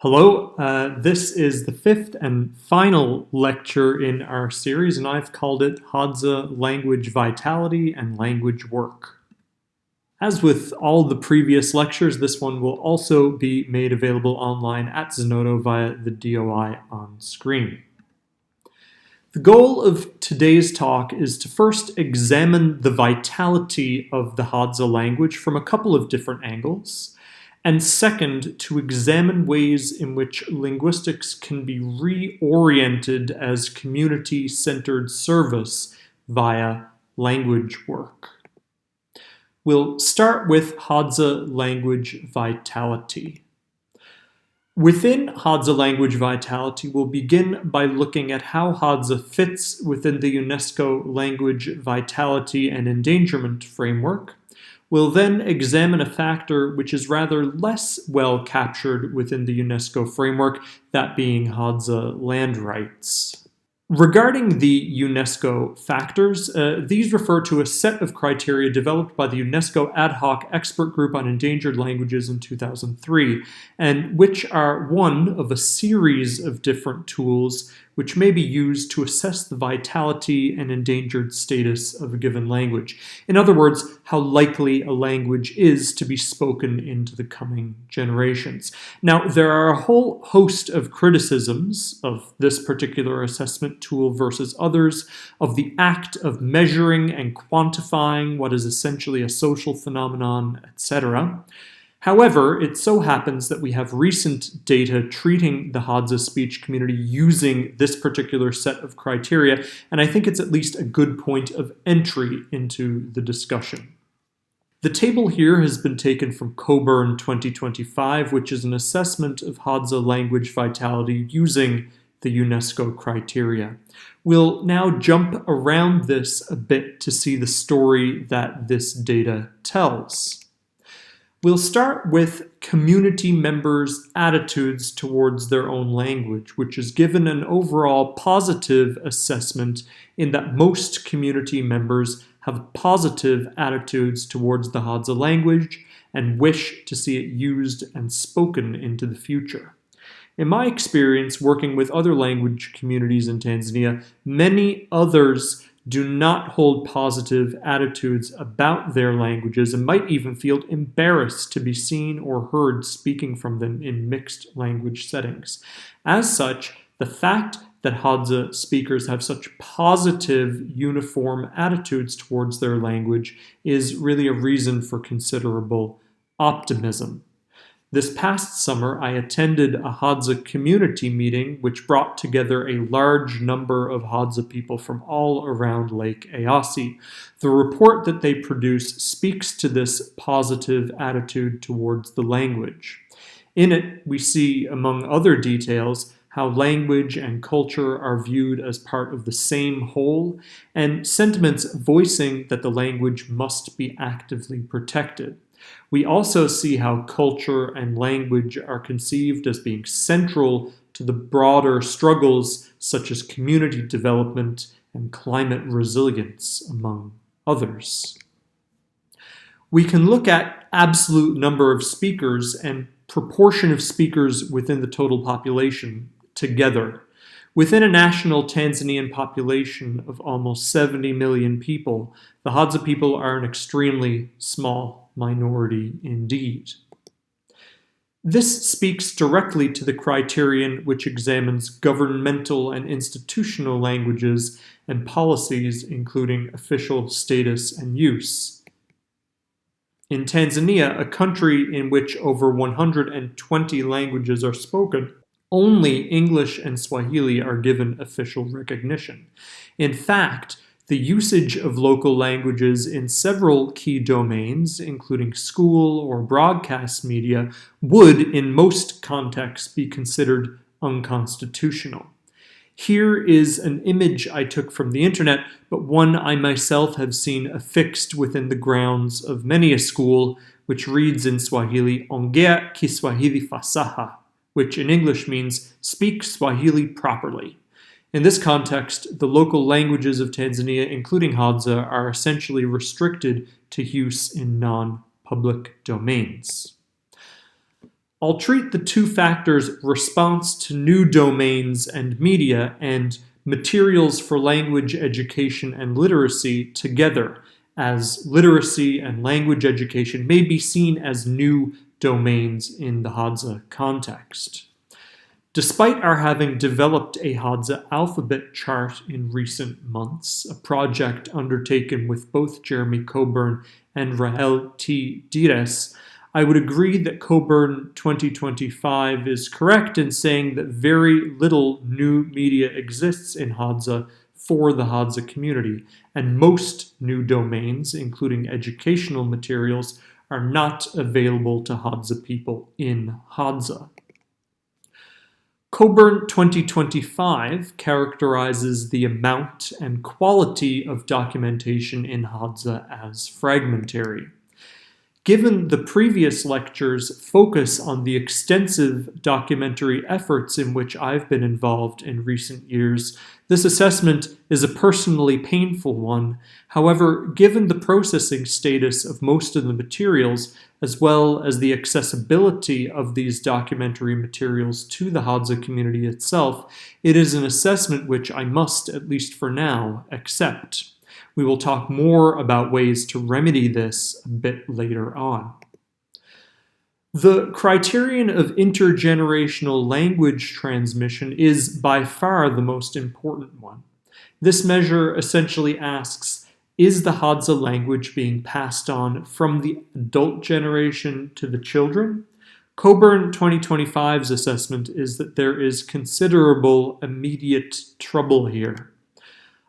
Hello, this is the fifth and final lecture in our series, and I've called it Hadza Language Vitality and Language Work. As with all the previous lectures, this one will also be made available online at Zenodo via the DOI on screen. The goal of today's talk is to first examine the vitality of the Hadza language from a couple of different angles, and second, to examine ways in which linguistics can be reoriented as community-centered service via language work. We'll start with Hadza language vitality. Within Hadza language vitality, we'll begin by looking at how Hadza fits within the UNESCO Language Vitality and Endangerment Framework. We'll then examine a factor which is rather less well captured within the UNESCO framework, that being Hadza land rights. Regarding the UNESCO factors, these refer to a set of criteria developed by the UNESCO Ad Hoc Expert Group on Endangered Languages in 2003, and which are one of a series of different tools which may be used to assess the vitality and endangered status of a given language. In other words, how likely a language is to be spoken into the coming generations. Now, there are a whole host of criticisms of this particular assessment tool versus others, of the act of measuring and quantifying what is essentially a social phenomenon, etc. However, it so happens that we have recent data treating the Hadza speech community using this particular set of criteria, and I think it's at least a good point of entry into the discussion. The table here has been taken from Coburn 2025, which is an assessment of Hadza language vitality using the UNESCO criteria. We'll now jump around this a bit to see the story that this data tells. We'll start with community members' attitudes towards their own language, which is given an overall positive assessment in that most community members have positive attitudes towards the Hadza language and wish to see it used and spoken into the future. In my experience working with other language communities in Tanzania, many others do not hold positive attitudes about their languages and might even feel embarrassed to be seen or heard speaking from them in mixed language settings. As such, the fact that Hadza speakers have such positive, uniform attitudes towards their language is really a reason for considerable optimism. This past summer, I attended a Hadza community meeting which brought together a large number of Hadza people from all around Lake Eyasi. The report that they produce speaks to this positive attitude towards the language. In it, we see, among other details, how language and culture are viewed as part of the same whole, and sentiments voicing that the language must be actively protected. We also see how culture and language are conceived as being central to the broader struggles such as community development and climate resilience, among others. We can look at absolute number of speakers and proportion of speakers within the total population together. Within a national Tanzanian population of almost 70 million people, the Hadza people are an extremely small minority indeed. This speaks directly to the criterion which examines governmental and institutional languages and policies, including official status and use. In Tanzania, a country in which over 120 languages are spoken, only English and Swahili are given official recognition. In fact, the usage of local languages in several key domains, including school or broadcast media, would, in most contexts, be considered unconstitutional. Here is an image I took from the internet, but one I myself have seen affixed within the grounds of many a school, which reads in Swahili, Ongea Kiswahili Fasaha, which in English means speak Swahili properly. In this context, the local languages of Tanzania, including Hadza, are essentially restricted to use in non-public domains. I'll treat the two factors response to new domains and media and materials for language education and literacy together, as literacy and language education may be seen as new domains in the Hadza context. Despite our having developed a Hadza alphabet chart in recent months, a project undertaken with both Jeremy Coburn and Rahel T. Dires, I would agree that Coburn 2025 is correct in saying that very little new media exists in Hadza for the Hadza community, and most new domains, including educational materials, are not available to Hadza people in Hadza. Coburn 2025 characterizes the amount and quality of documentation in Hadza as fragmentary. Given the previous lecture's focus on the extensive documentary efforts in which I've been involved in recent years, this assessment is a personally painful one. However, given the processing status of most of the materials, as well as the accessibility of these documentary materials to the Hadza community itself, it is an assessment which I must, at least for now, accept. We will talk more about ways to remedy this a bit later on. The criterion of intergenerational language transmission is by far the most important one. This measure essentially asks, is the Hadza language being passed on from the adult generation to the children? Coburn 2025's assessment is that there is considerable immediate trouble here.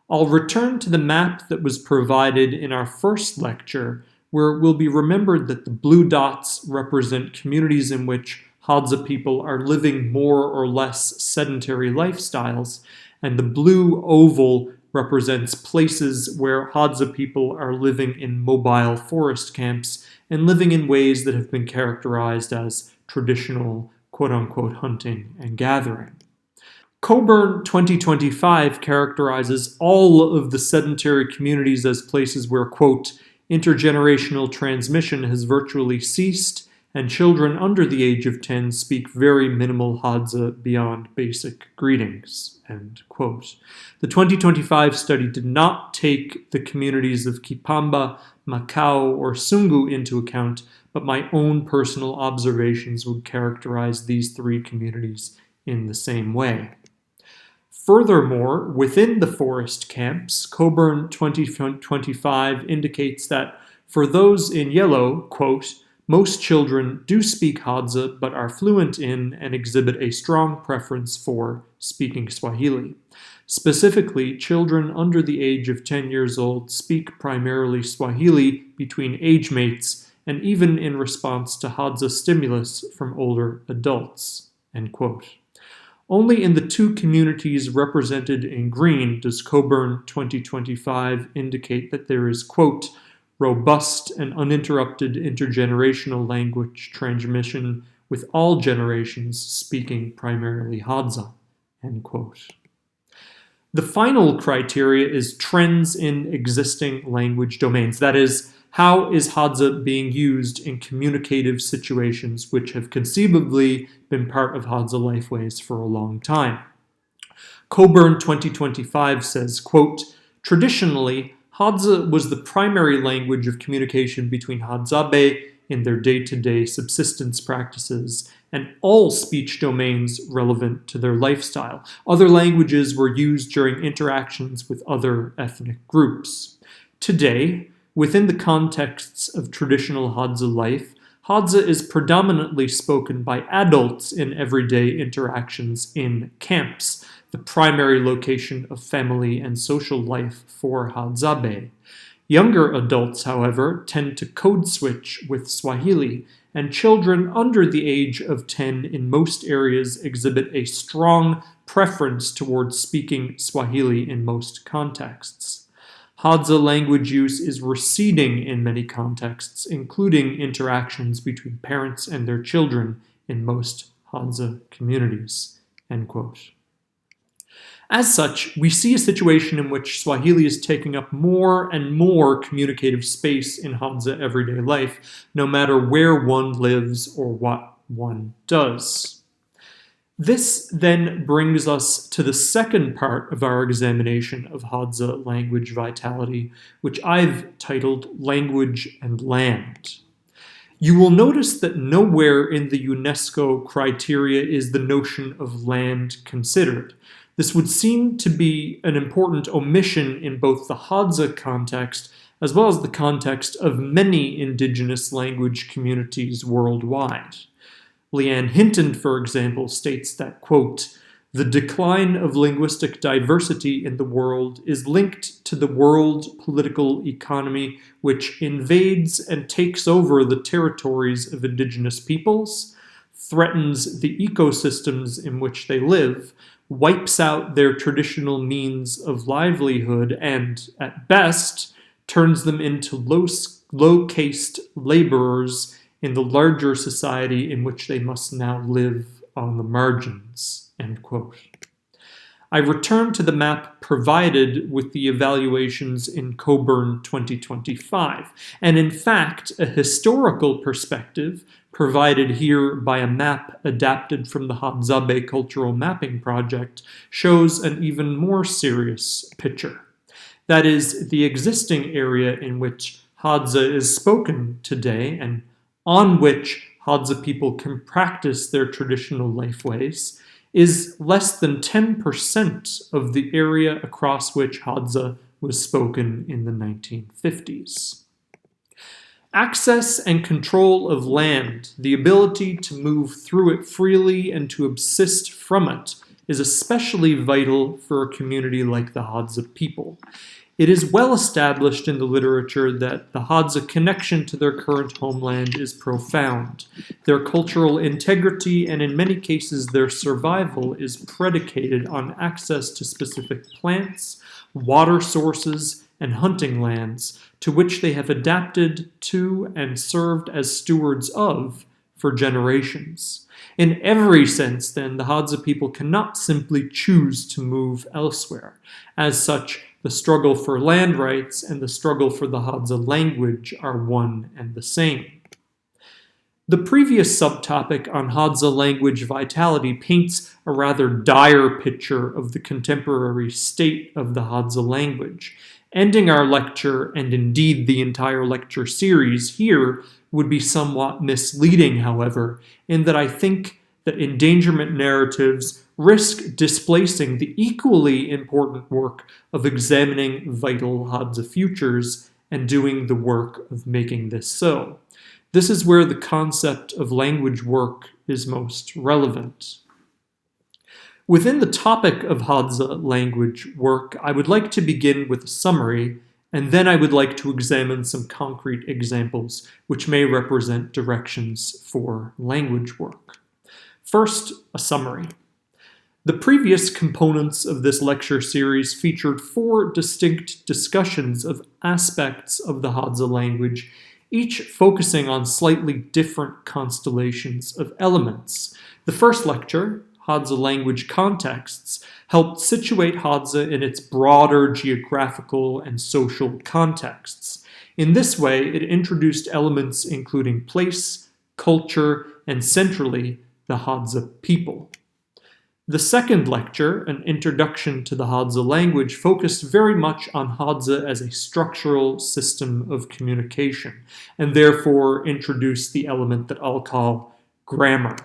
I'll return to the map that was provided in our first lecture, where it will be remembered that the blue dots represent communities in which Hadza people are living more or less sedentary lifestyles, and the blue oval represents places where Hadza people are living in mobile forest camps and living in ways that have been characterized as traditional quote-unquote hunting and gathering. Coburn 2025 characterizes all of the sedentary communities as places where, quote, intergenerational transmission has virtually ceased, and children under the age of 10 speak very minimal Hadza beyond basic greetings, end quote. The 2025 study did not take the communities of Kipamba, Macau, or Sungu into account, but my own personal observations would characterize these three communities in the same way. Furthermore, within the forest camps, Coburn 2025 indicates that for those in yellow, quote, most children do speak Hadza but are fluent in and exhibit a strong preference for speaking Swahili. Specifically, children under the age of 10 years old speak primarily Swahili between age mates and even in response to Hadza stimulus from older adults, end quote. Only in the two communities represented in green does Coburn 2025 indicate that there is, quote, robust and uninterrupted intergenerational language transmission with all generations speaking primarily Hadza, end quote. The final criteria is trends in existing language domains. That is, how is Hadza being used in communicative situations which have conceivably been part of Hadza lifeways for a long time? Coburn 2025 says, quote, traditionally, Hadza was the primary language of communication between Hadzabe in their day-to-day subsistence practices and all speech domains relevant to their lifestyle. Other languages were used during interactions with other ethnic groups. Today, within the contexts of traditional Hadza life, Hadza is predominantly spoken by adults in everyday interactions in camps, the primary location of family and social life for Hadzabe. Younger adults, however, tend to code switch with Swahili, and children under the age of 10 in most areas exhibit a strong preference towards speaking Swahili in most contexts. Hadza language use is receding in many contexts, including interactions between parents and their children in most Hadza communities, end quote. As such, we see a situation in which Swahili is taking up more and more communicative space in Hadza everyday life, no matter where one lives or what one does. This then brings us to the second part of our examination of Hadza language vitality, which I've titled Language and Land. You will notice that nowhere in the UNESCO criteria is the notion of land considered. This would seem to be an important omission in both the Hadza context as well as the context of many indigenous language communities worldwide. Leanne Hinton, for example, states that, quote, "The decline of linguistic diversity in the world is linked to the world political economy which invades and takes over the territories of indigenous peoples, threatens the ecosystems in which they live, wipes out their traditional means of livelihood, and, at best, turns them into low-caste laborers in the larger society in which they must now live on the margins." End quote. I return to the map provided with the evaluations in Coburn 2025, and in fact, a historical perspective provided here by a map adapted from the Hadzabe Cultural Mapping Project shows an even more serious picture. That is, the existing area in which Hadza is spoken today and on which Hadza people can practice their traditional lifeways is less than 10% of the area across which Hadza was spoken in the 1950s. Access and control of land, the ability to move through it freely and to subsist from it, is especially vital for a community like the Hadza people. It is well established in the literature that the Hadza connection to their current homeland is profound. Their cultural integrity and in many cases their survival is predicated on access to specific plants, water sources, and hunting lands to which they have adapted to and served as stewards of for generations. In every sense, then, the Hadza people cannot simply choose to move elsewhere. As such, the struggle for land rights and the struggle for the Hadza language are one and the same. The previous subtopic on Hadza language vitality paints a rather dire picture of the contemporary state of the Hadza language. Ending our lecture, and indeed the entire lecture series here, would be somewhat misleading, however, in that I think that endangerment narratives risk displacing the equally important work of examining vital Hadza futures and doing the work of making this so. This is where the concept of language work is most relevant. Within the topic of Hadza language work, I would like to begin with a summary, and then I would like to examine some concrete examples which may represent directions for language work. First, a summary. The previous components of this lecture series featured 4 distinct discussions of aspects of the Hadza language, each focusing on slightly different constellations of elements. The first lecture, Hadza language contexts, helped situate Hadza in its broader geographical and social contexts. In this way, it introduced elements including place, culture, and centrally, the Hadza people. The second lecture, an introduction to the Hadza language, focused very much on Hadza as a structural system of communication, and therefore introduced the element that I'll call grammar.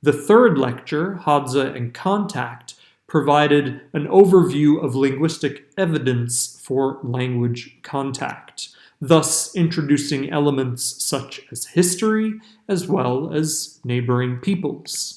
The third lecture, Hadza and Contact, provided an overview of linguistic evidence for language contact, thus introducing elements such as history as well as neighboring peoples.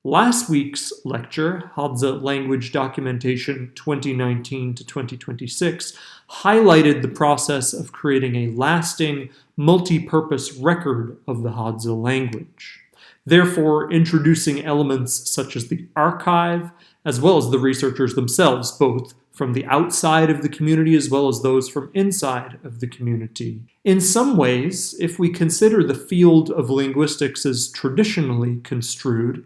Last week's lecture, Hadza Language Documentation 2019 to 2026, highlighted the process of creating a lasting, multi-purpose record of the Hadza language, therefore introducing elements such as the archive, as well as the researchers themselves, both from the outside of the community as well as those from inside of the community. In some ways, if we consider the field of linguistics as traditionally construed,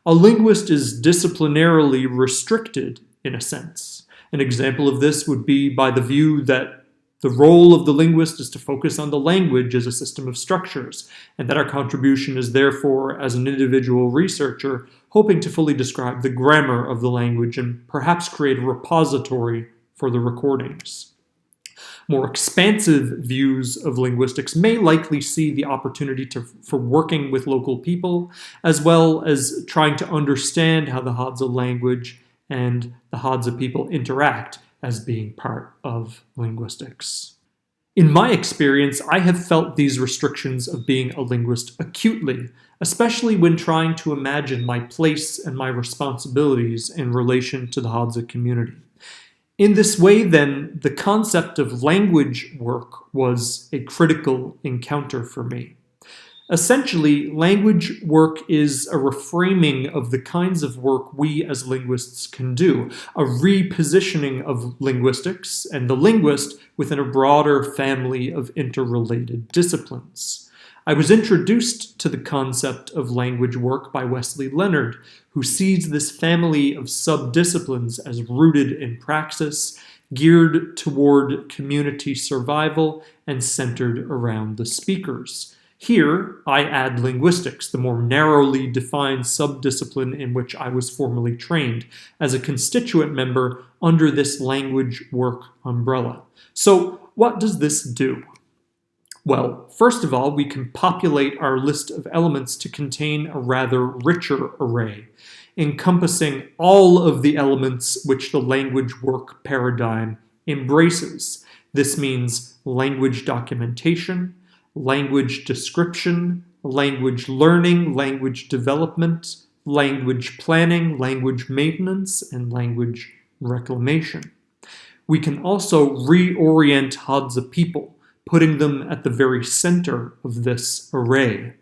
a linguist is disciplinarily restricted in a sense. An example of this would be by the view that The role of the linguist is to focus on the language as a system of structures, and that our contribution is therefore, as an individual researcher, hoping to fully describe the grammar of the language and perhaps create a repository for the recordings. More expansive views of linguistics may likely see the opportunity for working with local people, as well as trying to understand how the Hadza language and the Hadza people interact as being part of linguistics. In my experience, I have felt these restrictions of being a linguist acutely, especially when trying to imagine my place and my responsibilities in relation to the Hadza community. In this way, then, the concept of language work was a critical encounter for me. Essentially, language work is a reframing of the kinds of work we as linguists can do, a repositioning of linguistics and the linguist within a broader family of interrelated disciplines. I was introduced to the concept of language work by Wesley Leonard, who sees this family of sub-disciplines as rooted in praxis, geared toward community survival, and centered around the speakers. Here, I add linguistics, the more narrowly defined sub-discipline in which I was formally trained, as a constituent member under this language work umbrella. So, what does this do? Well, first of all, we can populate our list of elements to contain a rather richer array, encompassing all of the elements which the language work paradigm embraces. This means language documentation, language description, language learning, language development, language planning, language maintenance, and language reclamation. We can also reorient Hadza people, putting them at the very center of this array.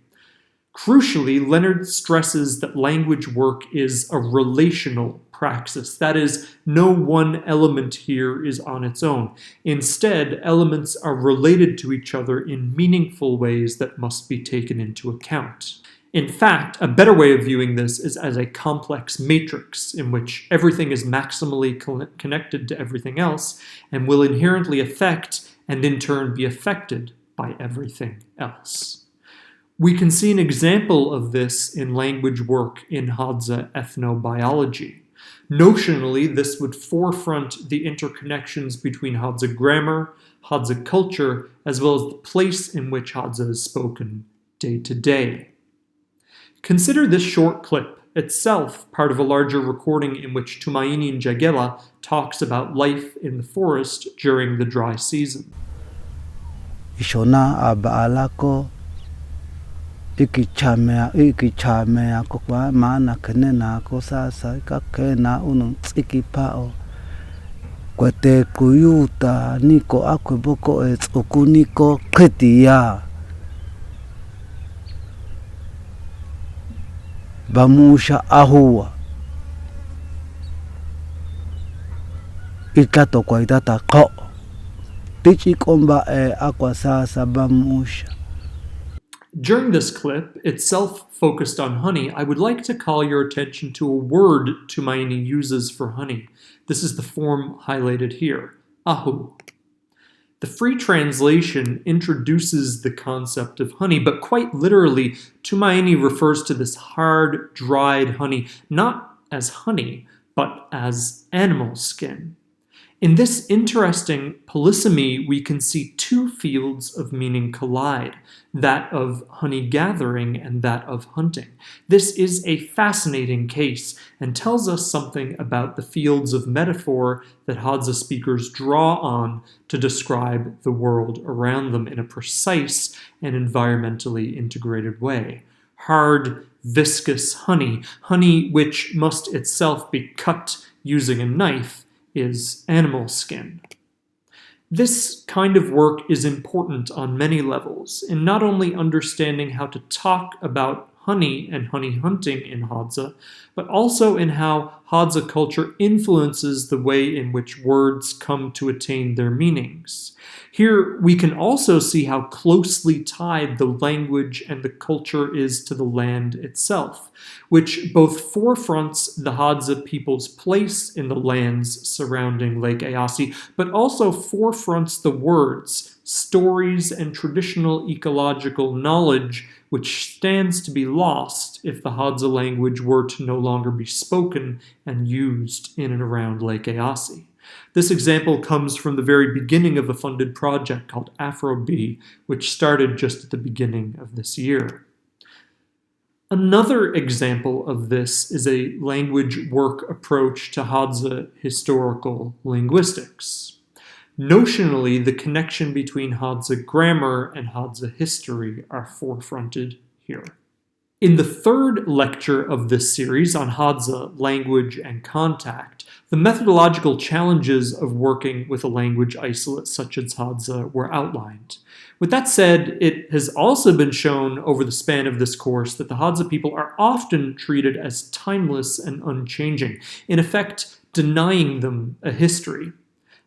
Crucially, Leonard stresses that language work is a relational praxis. That is, no one element here is on its own. Instead, elements are related to each other in meaningful ways that must be taken into account. In fact, a better way of viewing this is as a complex matrix in which everything is maximally connected to everything else and will inherently affect and in turn be affected by everything else. We can see an example of this in language work in Hadza ethnobiology. Notionally, this would forefront the interconnections between Hadza grammar, Hadza culture, as well as the place in which Hadza is spoken day to day. Consider this short clip, itself part of a larger recording in which Tumaini Njagela talks about life in the forest during the dry season. Ishona abaalako ikichamea kwa maana kenena ko sasa kakena unu tsikipao kwete kuyuta niko akweboko etsukuniko ketia bamusha ahua ikato kwa idata ko tichikomba akwa sasa bamusha. During this clip, itself focused on honey, I would like to call your attention to a word Tumaini uses for honey. This is the form highlighted here, ahu. The free translation introduces the concept of honey, but quite literally, Tumaini refers to this hard, dried honey, not as honey, but as animal skin. In this interesting polysemy, we can see two fields of meaning collide, that of honey gathering and that of hunting. This is a fascinating case and tells us something about the fields of metaphor that Hadza speakers draw on to describe the world around them in a precise and environmentally integrated way. Hard, viscous honey, honey which must itself be cut using a knife, is animal skin. This kind of work is important on many levels, in not only understanding how to talk about honey and honey hunting in Hadza, but also in how Hadza culture influences the way in which words come to attain their meanings. Here, we can also see how closely tied the language and the culture is to the land itself, which both forefronts the Hadza people's place in the lands surrounding Lake Eyasi, but also forefronts the words, stories, and traditional ecological knowledge which stands to be lost if the Hadza language were to no longer be spoken and used in and around Lake Eyasi. This example comes from the very beginning of a funded project called AfroBee, which started just at the beginning of this year. Another example of this is a language work approach to Hadza historical linguistics. Notionally, the connection between Hadza grammar and Hadza history are forefronted here. In the third lecture of this series on Hadza, language and contact, the methodological challenges of working with a language isolate such as Hadza were outlined. With that said, it has also been shown over the span of this course that the Hadza people are often treated as timeless and unchanging, in effect denying them a history.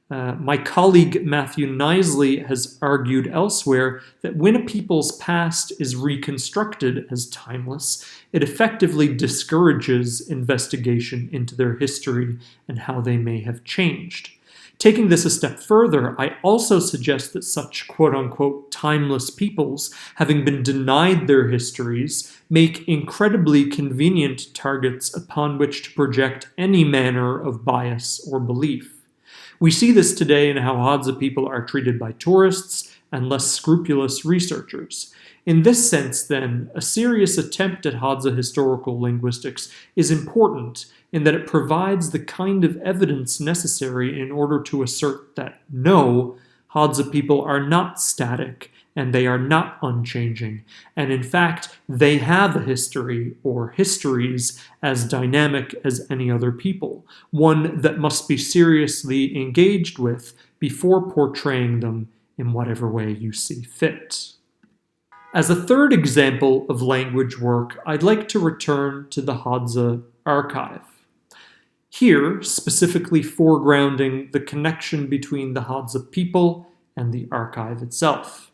My colleague Matthew Knisley has argued elsewhere that when a people's past is reconstructed as timeless, it effectively discourages investigation into their history and how they may have changed. Taking this a step further, I also suggest that such quote-unquote timeless peoples, having been denied their histories, make incredibly convenient targets upon which to project any manner of bias or belief. We see this today in how Hadza people are treated by tourists and less scrupulous researchers. In this sense, then, a serious attempt at Hadza historical linguistics is important in that it provides the kind of evidence necessary in order to assert that no, Hadza people are not static and they are not unchanging, and in fact, they have a history or histories as dynamic as any other people, one that must be seriously engaged with before portraying them in whatever way you see fit. As a third example of language work, I'd like to return to the Hadza archive. Here, specifically foregrounding the connection between the Hadza people and the archive itself.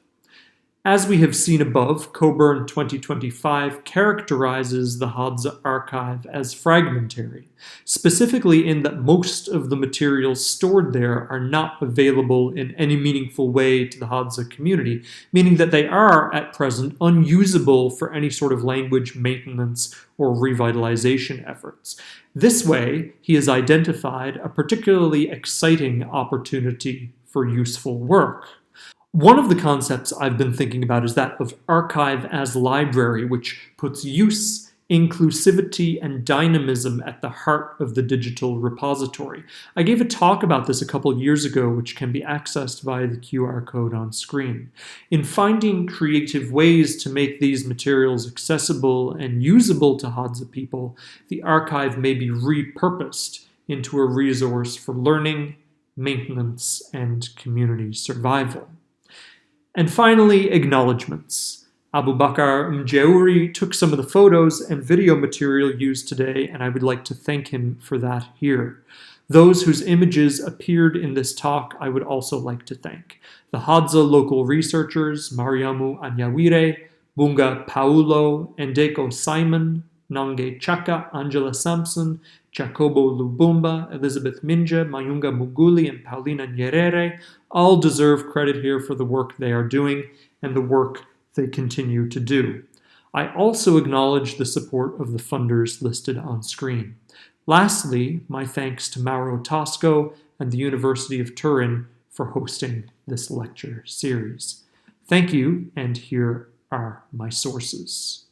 As we have seen above, Coburn 2025 characterizes the Hadza archive as fragmentary, specifically in that most of the materials stored there are not available in any meaningful way to the Hadza community, meaning that they are, at present, unusable for any sort of language maintenance or revitalization efforts. This way, he has identified a particularly exciting opportunity for useful work. One of the concepts I've been thinking about is that of archive as library, which puts use, inclusivity, and dynamism at the heart of the digital repository. I gave a talk about this a couple years ago, which can be accessed via the QR code on screen. In finding creative ways to make these materials accessible and usable to Hadza people, the archive may be repurposed into a resource for learning, maintenance, and community survival. And finally, acknowledgements. Abu Bakr Mjeuri took some of the photos and video material used today, and I would like to thank him for that here. Those whose images appeared in this talk, I would also like to thank. The Hadza local researchers, Mariamu Anyawire, Bunga Paulo, Endeko Simon, Nange Chaka, Angela Sampson, Jacobo Lubumba, Elizabeth Minja, Mayunga Muguli, and Paulina Nyerere all deserve credit here for the work they are doing and the work they continue to do. I also acknowledge the support of the funders listed on screen. Lastly, my thanks to Mauro Tosco and the University of Turin for hosting this lecture series. Thank you, and here are my sources.